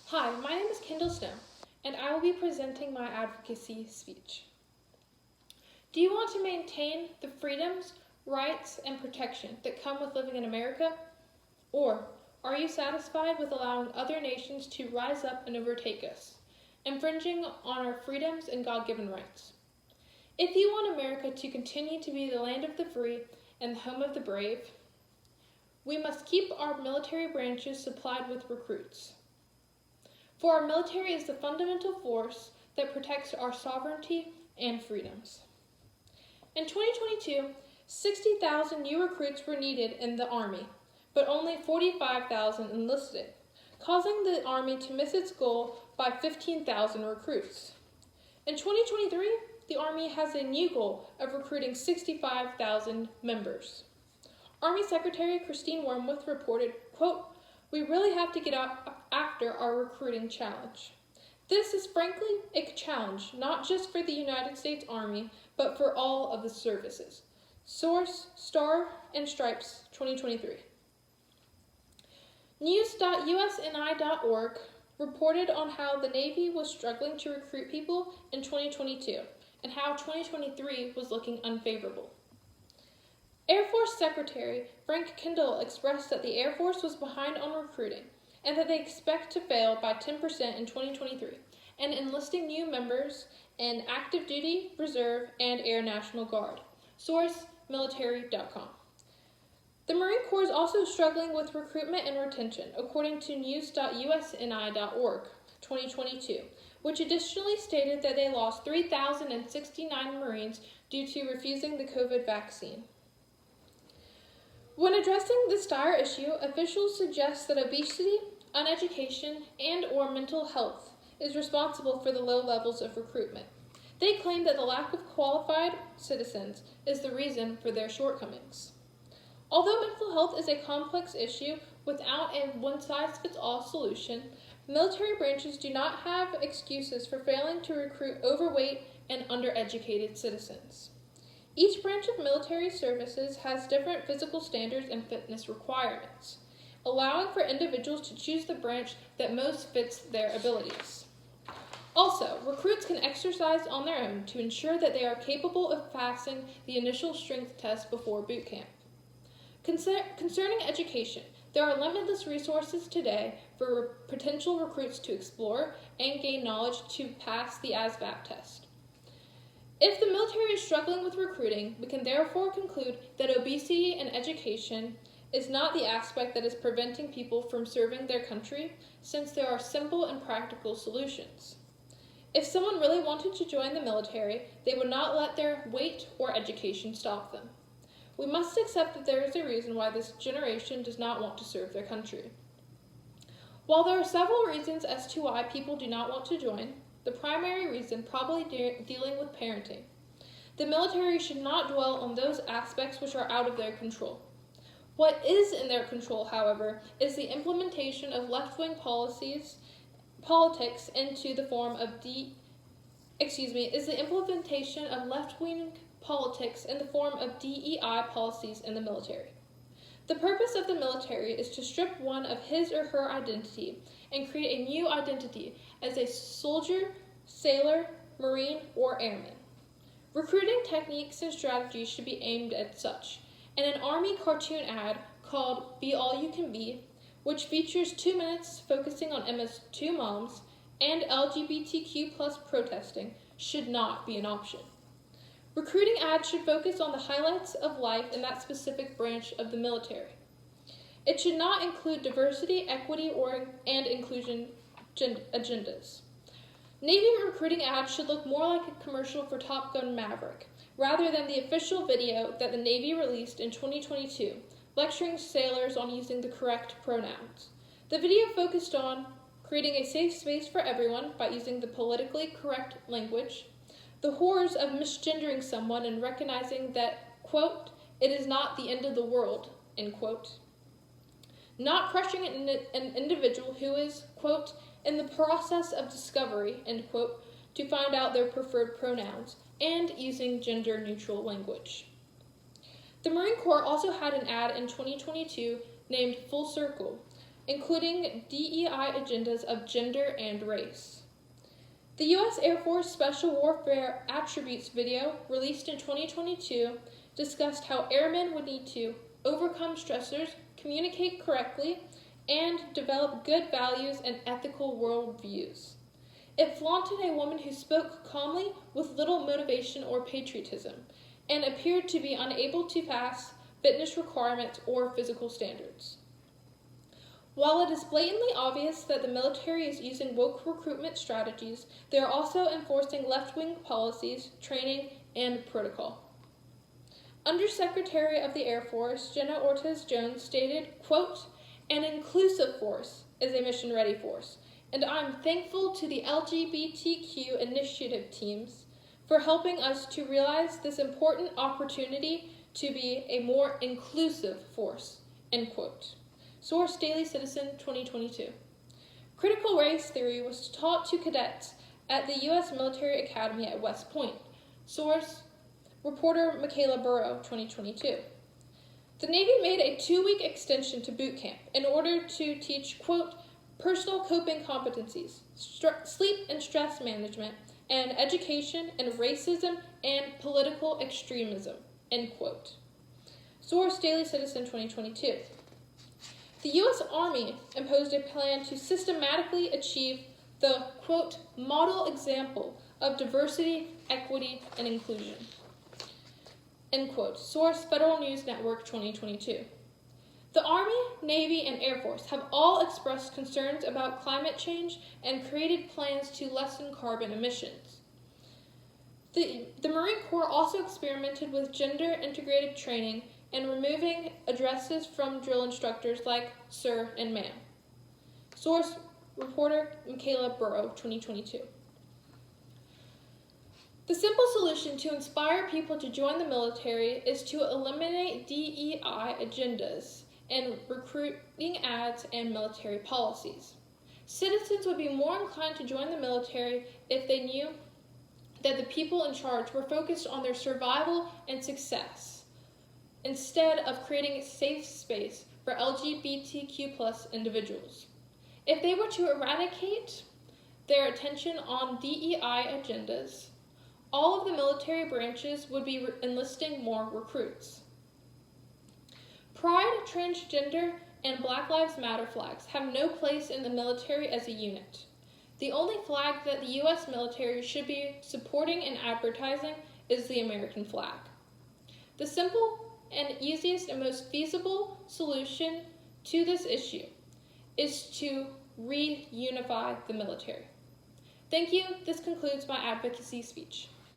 Hi, my name is Kendall Snow, and I will be presenting my advocacy speech. Do you want to maintain the freedoms, rights, and protection that come with living in America? Or are you satisfied with allowing other nations to rise up and overtake us, infringing on our freedoms and God-given rights? If you want America to continue to be the land of the free and the home of the brave, we must keep our military branches supplied with recruits. For our military is the fundamental force that protects our sovereignty and freedoms. In 2022, 60,000 new recruits were needed in the Army, but only 45,000 enlisted, causing the Army to miss its goal by 15,000 recruits. In 2023, the Army has a new goal of recruiting 65,000 members. Army Secretary Christine Wormuth reported, quote, "We really have to get after our recruiting challenge. This is frankly a challenge not just for the United States Army, but for all of the services." Source, Star and Stripes, 2023. News.usni.org reported on how the Navy was struggling to recruit people in 2022 and how 2023 was looking unfavorable. Air Force Secretary Frank Kendall expressed that the Air Force was behind on recruiting and that they expect to fail by 10% in 2023 and enlisting new members in active duty, reserve, and Air National Guard. Source, military.com. The Marine Corps is also struggling with recruitment and retention, according to news.usni.org, 2022, which additionally stated that they lost 3,069 Marines due to refusing the COVID vaccine. When addressing this dire issue, officials suggest that obesity, uneducation, and/or mental health is responsible for the low levels of recruitment. They claim that the lack of qualified citizens is the reason for their shortcomings. Although mental health is a complex issue without a one-size-fits-all solution, military branches do not have excuses for failing to recruit overweight and undereducated citizens. Each branch of military services has different physical standards and fitness requirements, allowing for individuals to choose the branch that most fits their abilities. Also, recruits can exercise on their own to ensure that they are capable of passing the initial strength test before boot camp. Concerning education, there are limitless resources today for potential recruits to explore and gain knowledge to pass the ASVAB test. If the military is struggling with recruiting, we can therefore conclude that obesity and education is not the aspect that is preventing people from serving their country, since there are simple and practical solutions. If someone really wanted to join the military, they would not let their weight or education stop them. We must accept that there is a reason why this generation does not want to serve their country. While there are several reasons as to why people do not want to join, the primary reason probably dealing with parenting. The military should not dwell on those aspects which are out of their control. What is in their control, however, is the implementation of left-wing politics into the form of DEI policies in the military. The purpose of the military is to strip one of his or her identity and create a new identity as a soldier, sailor, Marine, or airman. Recruiting techniques and strategies should be aimed at such. And an Army cartoon ad called Be All You Can Be, which features 2 minutes focusing on Emma's two moms and LGBTQ+ protesting, should not be an option. Recruiting ads should focus on the highlights of life in that specific branch of the military. It should not include diversity, equity, and inclusion agendas. Navy recruiting ads should look more like a commercial for Top Gun Maverick, rather than the official video that the Navy released in 2022, lecturing sailors on using the correct pronouns. The video focused on creating a safe space for everyone by using the politically correct language, the horrors of misgendering someone and recognizing that, quote, "it is not the end of the world," end quote. Not crushing an individual who is, quote, "in the process of discovery," end quote, to find out their preferred pronouns, and using gender-neutral language. The Marine Corps also had an ad in 2022 named Full Circle, including DEI agendas of gender and race. The U.S. Air Force Special Warfare Attributes video, released in 2022, discussed how airmen would need to overcome stressors, communicate correctly, and develop good values and ethical worldviews. It flaunted a woman who spoke calmly with little motivation or patriotism, and appeared to be unable to pass fitness requirements or physical standards. While it is blatantly obvious that the military is using woke recruitment strategies, they are also enforcing left-wing policies, training, and protocol. Undersecretary of the Air Force, Jenna Ortiz-Jones, stated, quote, "An inclusive force is a mission-ready force, and I'm thankful to the LGBTQ initiative teams for helping us to realize this important opportunity to be a more inclusive force," end quote. Source: Daily Citizen, 2022. Critical race theory was taught to cadets at the U.S. Military Academy at West Point. Source: reporter Michaela Burrow, 2022. The Navy made a 2-week extension to boot camp in order to teach, quote, "personal coping competencies, sleep and stress management, and education in racism and political extremism," end quote. Source: Daily Citizen, 2022. The U.S. Army imposed a plan to systematically achieve the, quote, "model example of diversity, equity, and inclusion," end quote. Source: Federal News Network, 2022. The Army, Navy, and Air Force have all expressed concerns about climate change and created plans to lessen carbon emissions. The Marine Corps also experimented with gender-integrated training and removing addresses from drill instructors like sir and ma'am. Source: reporter Michaela Burrow, 2022. The simple solution to inspire people to join the military is to eliminate DEI agendas and recruiting ads and military policies. Citizens would be more inclined to join the military if they knew that the people in charge were focused on their survival and success, instead of creating a safe space for LGBTQ+ individuals. If they were to eradicate their attention on DEI agendas, all of the military branches would be enlisting more recruits. Pride, transgender, and Black Lives Matter flags have no place in the military as a unit. The only flag that the U.S. military should be supporting and advertising is the American flag. The simple and easiest and most feasible solution to this issue is to reunify the military. Thank you. This concludes my advocacy speech.